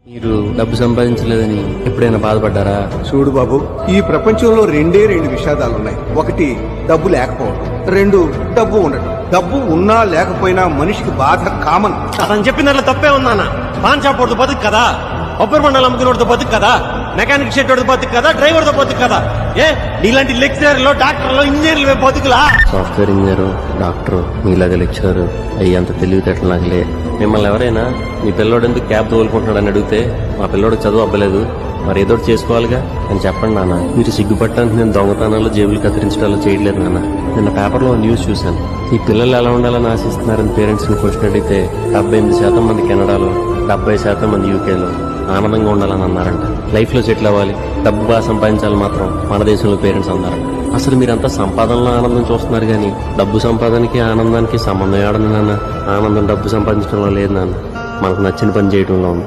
మీరు డబ్బు సంపాదించలేదని ఎప్పుడైనా బాధపడ్డారా? చూడు బాబు, ఈ ప్రపంచంలో రెండు విషాదాలున్నాయి. ఒకటి డబ్బు లేకపోవడం, రెండు డబ్బు ఉండటం. డబ్బు ఉన్నా లేకపోయినా మనిషికి బాధ కామన్. అతను చెప్పినట్లు తప్పే ఉందన్న. పాన్ షాప్ వాడితో బతుకు కదా, కొబ్బరి మండలం అమ్ముకునేవాడితో బతుకు కదా, మెకానిక్ షెడ్ వాడితో బతుకు కదా, డ్రైవర్ తో బతుకు కదా. నీలాంటి లెక్చరర్లు, డాక్టర్లు, ఇంజనీర్లు బతుకులా? సాఫ్ట్వేర్ ఇంజనీరు, డాక్టర్, మీలాగా లెక్చరర్ అయ్యి అంత తెలివితేటలు నాకు లే. మిమ్మల్ని ఎవరైనా మీ పిల్లోడు ఎందుకు క్యాబ్ తోలుకుంటున్నాడని అడిగితే మా పిల్లోడికి చదువు అవ్వలేదు, మరి ఏదో చేసుకోవాలిగా అని చెప్పండి నాన్న. మీరు సిగ్గుపట్టడానికి నేను దొంగతనాలు, జేబులు కత్తిరించడాలు చేయట్లేదు నాన్న. నిన్న పేపర్లో న్యూస్ చూశాను. ఈ పిల్లలు ఎలా ఉండాలని ఆశిస్తున్నారని పేరెంట్స్ ని క్వశ్చన్ అడిగితే 78% మంది కెనడాలో, 70% మంది యూకేలో ఆనందంగా ఉండాలని అన్నారంట. లైఫ్ లో సెటిల్ అవ్వాలి, డబ్బు బాగా సంపాదించాలి మాత్రం మన దేశంలో పేరెంట్స్ అన్నారంట. అసలు మీరంతా సంపాదనలో ఆనందం చూస్తున్నారు కానీ డబ్బు సంపాదనకి ఆనందానికి సంబంధం ఏడని నాన్న. ఆనందం డబ్బు సంపాదించడంలో లేదు నాన్న, మనకు నచ్చిన పని చేయడంలో ఉంది.